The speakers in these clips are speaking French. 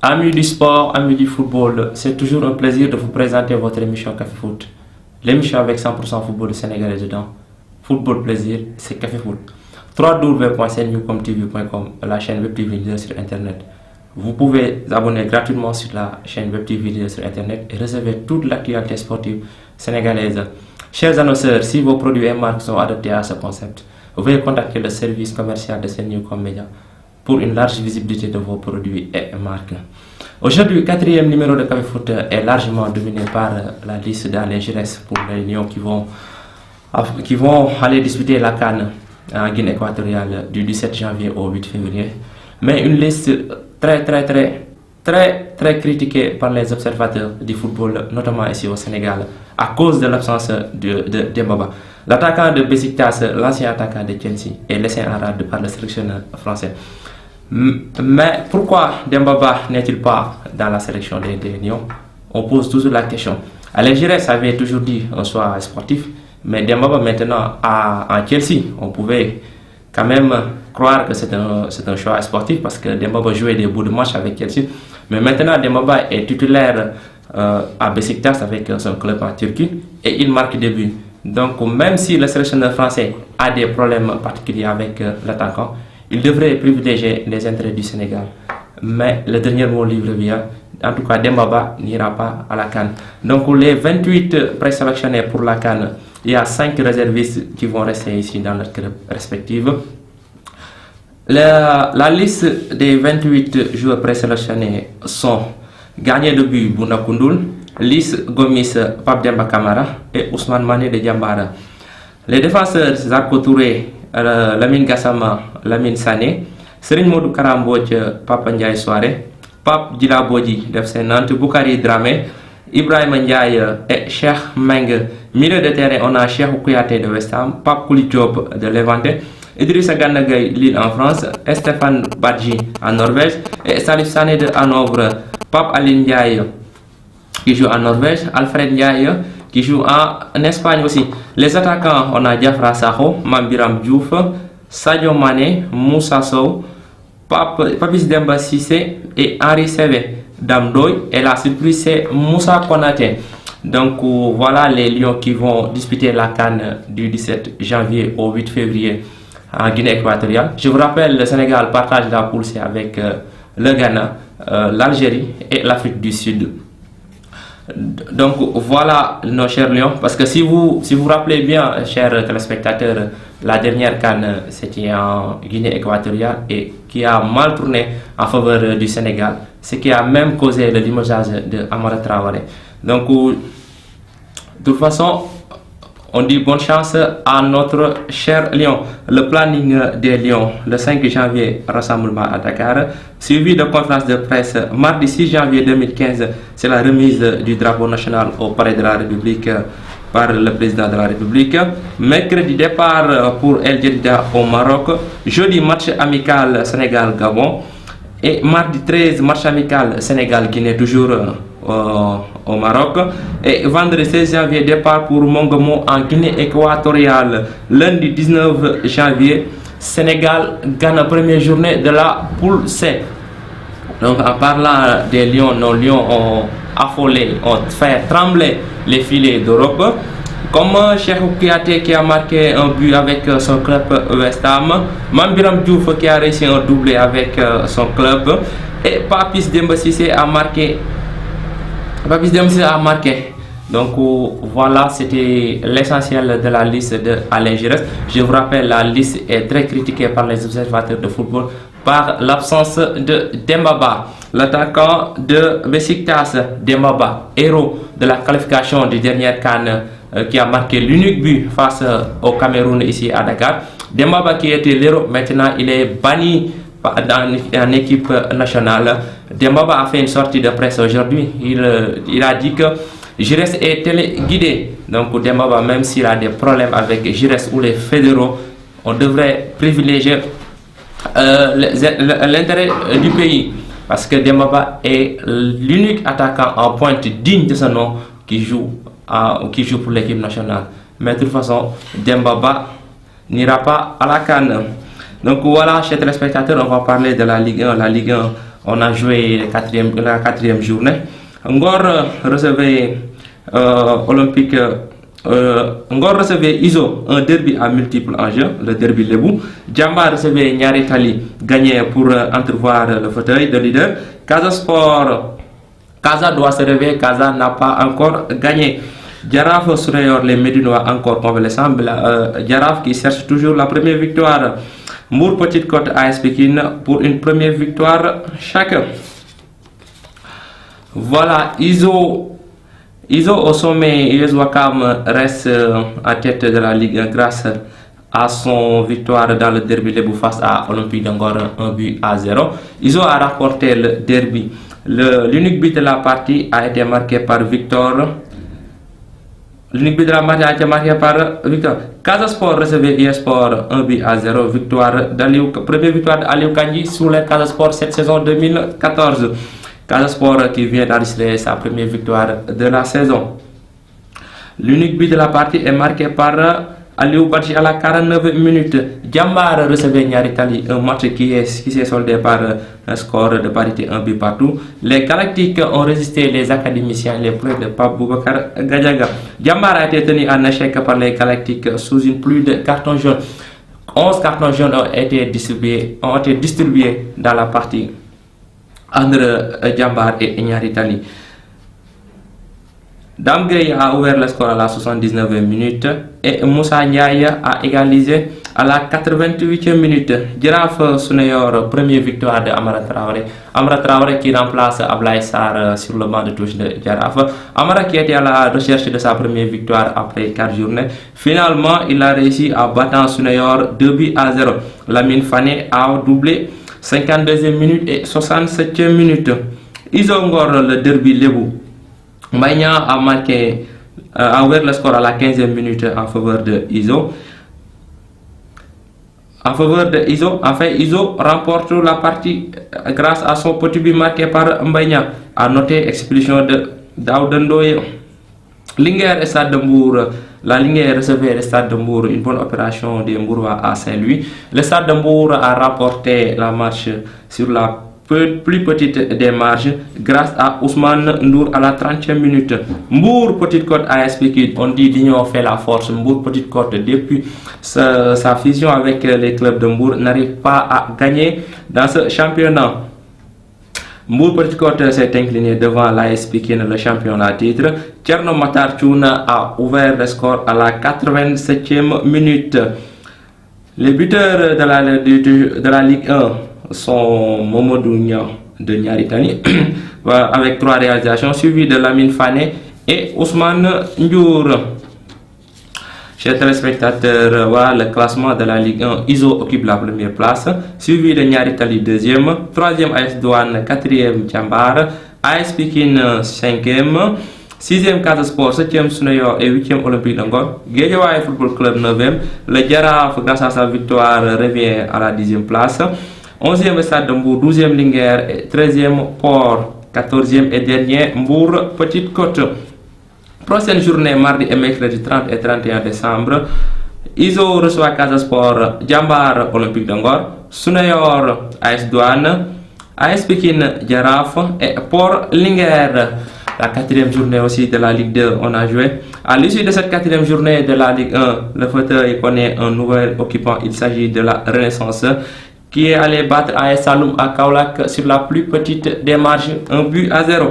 Amis du sport, amis du football, c'est toujours un plaisir de vous présenter votre émission Café Foot. L'émission avec 100% football du Sénégal est dedans. Football plaisir, c'est Café Foot. www.cnewcomtv.com, la chaîne web TV leader sur Internet. Vous pouvez vous abonner gratuitement sur la chaîne web TV leader sur Internet et recevoir toute l'actualité sportive sénégalaise. Chers annonceurs, si vos produits et marques sont adaptés à ce concept, veuillez contacter le service commercial de CNewCom Media pour une large visibilité de vos produits et marques. Aujourd'hui, le quatrième numéro de Café Foot est largement dominé par la liste d'Alain Giresse pour les Lions qui vont aller disputer la CAN en Guinée équatoriale du 17 janvier au 8 février. Mais une liste très critiquée par les observateurs du football, notamment ici au Sénégal, à cause de l'absence de Demba Ba. L'attaquant de Besiktas, l'ancien attaquant de Chelsea, est laissé en rade par le sélectionneur français. Mais pourquoi Demba Ba n'est-il pas dans la sélection des Lions? On pose toujours la question. Alain Giresse avait toujours dit un choix sportif, mais Demba Ba maintenant en Chelsea, on pouvait quand même croire que c'est un choix sportif parce que Demba Ba jouait des bouts de match avec Chelsea. Mais maintenant, Demba Ba est titulaire à Besiktas avec son club en Turquie et il marque des buts. Donc même si le sélectionneur français a des problèmes particuliers avec l'attaquant, il devrait privilégier les intérêts du Sénégal. Mais le dernier mot livre vient. En tout cas, Demba Ba n'ira pas à la CAN. Donc les 28 présélectionnés pour la CAN, il y a 5 réservistes qui vont rester ici dans leur club respectif. La liste des 28 joueurs présélectionnés sont Gagné de but Bouna Koundoul, Lys Gomis Pape Demba Camara et Ousmane Mané de Diambara. Les défenseurs Zarko Touré, Lamine Gassama, Lamine Sané, Serigne Modou Karambodj, Papa Ndiaye Soare, Pape Djila Bodji de FC Nantes, Boukari Dramé, Ibrahima Ndiaye et Cheikh Meng. Milieu de terrain, on a Cheikh Kouyaté de West Ham, Pape Kouli Diop de Levante, Idrissa Gana Gueye, Lille en France, Stéphane Badji en Norvège et Salif Sané de Hanovre, Pape Aline Ndiaye qui joue en Norvège, Alfred Ndiaye qui joue en Espagne aussi. Les attaquants, on a Diafra Sakho, Mambiram Diouf, Sadio Mané, Moussa Sow, Papis Demba Cissé et Henri Saivet. Damdoy et la surprise c'est Moussa Konaté. Donc voilà les Lions qui vont disputer la CAN du 17 janvier au 8 février en Guinée équatoriale. Je vous rappelle, le Sénégal partage la poule C avec le Ghana, l'Algérie et l'Afrique du Sud. Donc voilà nos chers Lions, parce que si vous vous rappelez bien, chers téléspectateurs, la dernière CAN c'était en Guinée équatoriale et qui a mal tourné en faveur du Sénégal, ce qui a même causé le limogeage de Amara Traoré. Donc de toute façon, on dit bonne chance à notre cher Lion. Le planning des Lions, le 5 janvier, rassemblement à Dakar, suivi de conférence de presse mardi 6 janvier 2015, c'est la remise du drapeau national au palais de la République par le président de la République. Mercredi, départ pour El Djedida au Maroc. Jeudi, match amical Sénégal-Gabon. Et mardi 13, match amical Sénégal-Guinée, toujours au Maroc. Et vendredi 16 janvier, départ pour Mongomo en Guinée équatoriale. Lundi 19 janvier, Sénégal-Ghana, première journée de la poule C. Donc en parlant des Lions, nos Lions ont affolé, ont fait trembler les filets d'Europe. Comme Cheikh Kouyaté qui a marqué un but avec son club West Ham, Mambiram Diouf qui a réussi un doublé avec son club et Papis Demba Cissé a marqué. Donc voilà, c'était l'essentiel de la liste de Alain Giresse. Je vous rappelle, la liste est très critiquée par les observateurs de football par l'absence de Demba Ba. L'attaquant de Besiktas, Demba Ba, héros de la qualification du dernier CAN, qui a marqué l'unique but face au Cameroun ici à Dakar. Demba Ba qui était l'héros, maintenant il est banni en équipe nationale. Demba Ba a fait une sortie de presse aujourd'hui. Il a dit que Giresse est téléguidé. Donc Demba Ba, même s'il a des problèmes avec Giresse ou les fédéraux, on devrait privilégier l'intérêt du pays. Parce que Demba Ba est l'unique attaquant en pointe digne de son nom qui joue pour l'équipe nationale. Mais de toute façon, Demba Ba n'ira pas à la CAN. Donc voilà, chers téléspectateurs, on va parler de la Ligue 1. La Ligue 1, On a joué la quatrième journée. Ngor recevait Olympique. Ngor recevait ISO, un derby à multiples enjeux, le derby Lebou. Djamba recevait Nyari Tali, gagné pour entrevoir le fauteuil de leader. Casa doit se réveiller, Casa n'a pas encore gagné. Jaraf Sourayor, les Médinois encore convalescents. Jaraf qui cherche toujours la première victoire. Mbour Petite Côte AS Pikine pour une première victoire chacun. Voilà, ISO au sommet, US Ouakam reste à tête de la Ligue 1 grâce à son victoire dans le derby Lebou face à Olympique de Ngor 1-0. ISO a rapporté le derby. L'unique but de la partie a été marqué par Victor. L'unique but de la partie a été marqué par Victor. Casa Sport recevait US Sport 1-0. Première victoire d'Aliou Kandji sous les Casa Sport cette saison 2014. Casa Sport qui vient d'enregistrer sa première victoire de la saison. L'unique but de la partie est marqué par Aliou Badji à la 49 minutes. Djambar recevait Nyari Tali, un match qui s'est soldé par un score de parité 1 but partout. Les Galactiques ont résisté les académiciens, les plaies de Pape Boubacar Gadiaga. Djambar a été tenu en échec par les Galactiques sous une pluie de cartons jaunes. 11 cartons jaunes ont été distribués dans la partie entre Djambar et Nyari Tali. Damgay a ouvert le score à la 79e minute et Moussa Ndiaye a égalisé à la 88e minute. Giraffe Sunayor, première victoire de Amara Traoré. Amara Traoré qui remplace Ablaye Sarr sur le banc de touche de Giraffe. Amara qui était à la recherche de sa première victoire après 4 journées. Finalement, il a réussi à battre Sunayor 2-0. Lamine Fane a doublé 52e minute et 67e minute. Isongor, le derby Lebou. Maïna a marqué, a ouvert le score à la 15e minute en faveur de Iso. Enfin, Iso remporte la partie grâce à son petit but marqué par Mbaïna. A noté expulsion de Daoudendoye. Linguère et Stade de Mbour. La Linguère recevait le Stade de Mbour, une bonne opération des Mbourois à Saint-Louis. Le Stade de Mbour a remporté la marche sur la plus petite des marges grâce à Ousmane Ndour à la 30e minute. Mbour Petite Côte AS Pikine, on dit l'union fait la force. Mbour Petite Côte, depuis sa fusion avec les clubs de Mbour, n'arrive pas à gagner dans ce championnat. Mbour Petite Côte s'est incliné devant l'AS Pikine, le champion à titre. Tcherno Matar Tchouna a ouvert le score à la 87e minute. Les buteurs de la Ligue 1 sont Momodou Niang de Nyari Tali avec 3 réalisations, suivi de Lamine Fane et Ousmane Ndiour. Chers téléspectateurs, voilà le classement de la Ligue 1. ISO occupe la première place, suivi de Nyari Tali 2e, 3e AS Douane, 4e Djambar, AS Pikine 5e, 6e Casa Sport, 7e Sunayor et 8e Olympique de Ngor. Guédiawaye Football Club 9e. Le Jaraaf, grâce à sa victoire, revient à la 10e place. 11e Stade de Mbour, 12e Linguère et 13e Port, 14e et dernier Mbour Petite Côte. Prochaine journée mardi et mercredi 30 et 31 décembre. ISO reçoit Casa Sport, Djambar Olympique de Ngor, Sunayor AS Douane, AS Pikine Jaraaf et Port Linguère. La 4e journée aussi de la Ligue 2, on a joué. À l'issue de cette 4e journée de la Ligue 1, le fauteuil connaît un nouvel occupant. Il s'agit de la Renaissance, qui est allé battre AS Saloum à Kaolack sur la plus petite des marges, 1-0.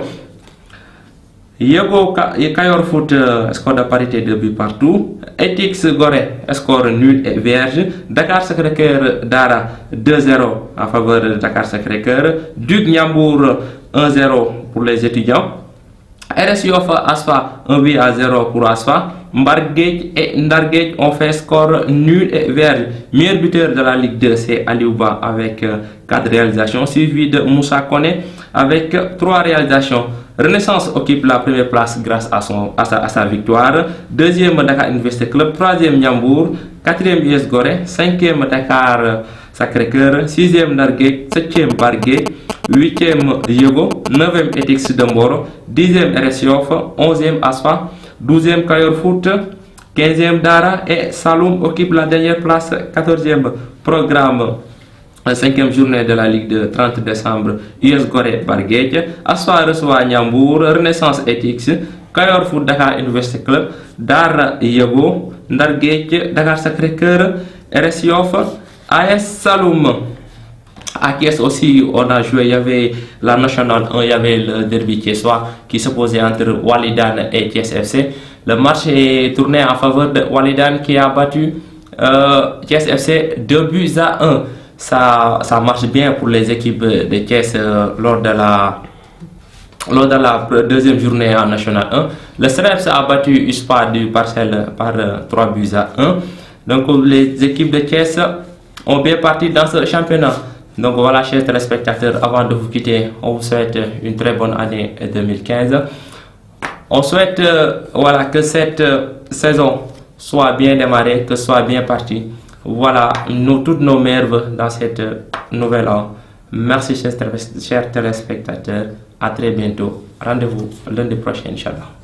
Yego Kayor Foot, score de parité 2 buts partout. Etix Gorée, score nul et vierge. Dakar Sacré-Cœur Dara 2-0 en faveur de Dakar Sacré-Cœur. Duc Ndiambour 1-0 pour les étudiants. RS Yoff Asfa 1-0 pour Asfa. Mbarguej et Ndarguej ont fait score nul et vierge. Meilleur buteur de la Ligue 2, c'est Aliouba avec 4 réalisations, suivi de Moussa Kone avec 3 réalisations. Renaissance occupe la première place grâce à sa victoire. 2e Dakar Université Club, 3e Ndiambour, 4e US Gorée, 5e Dakar Sacré-Cœur, 6e Ndarguej, 7e Barguej, 8e Yego, 9e Etix de Mboro, 10e RS Yoff, 11e Asfa, 12e Kayor Foot, 15e Dara et Saloum occupe la dernière place, 14e programme la 5e journée de la Ligue de 30 décembre, US Gorée Barguedj, Assoir reçoit Ndiambour, Renaissance Ethics, Kayor Foot Dakar Université Club, Dar Yego, Ndar Guedj, Dakar Sacré-Cœur, RS Yoff, AS Saloum. À Thiès aussi, on a joué, il y avait la Nationale 1, il y avait le derby thiessois qui se posait entre Walidane et Thiès FC. Le match est tourné en faveur de Walidane qui a battu Thiès FC 2-1. Ça marche bien pour les équipes de Thiès lors de la deuxième journée en National 1. Le CNEPS a battu USPA du Parcelles par 3-1. Donc les équipes de Thiès ont bien parti dans ce championnat. Donc voilà, chers téléspectateurs, avant de vous quitter, on vous souhaite une très bonne année 2015. On souhaite voilà, que cette saison soit bien démarrée, que soit bien partie. Voilà, toutes nos merveilles dans cette nouvelle an. Merci chers téléspectateurs. À très bientôt. Rendez-vous lundi prochain, Inch'Allah.